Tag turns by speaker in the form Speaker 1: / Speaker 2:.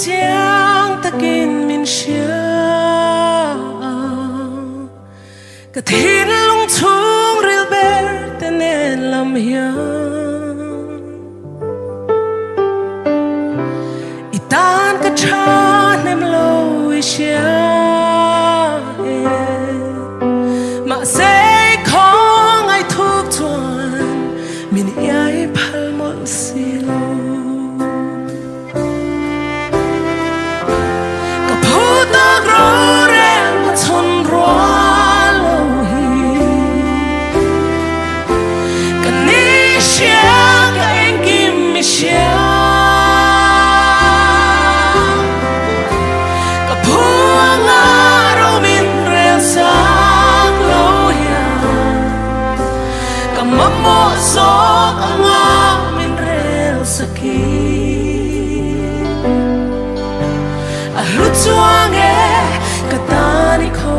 Speaker 1: chiang ta kin min xia cả thiên lung chung ril ber tên nên làm hiang itan ka cha nem lo xia mà sẽ không ai thuộc tuan mình ai phal mol silo ka puta grore ma chon ro lo hi ka ni xia ka en kim mi xia ka puanga ro min rel sa mamo so anga min rel sakit ahlu chuange katani ko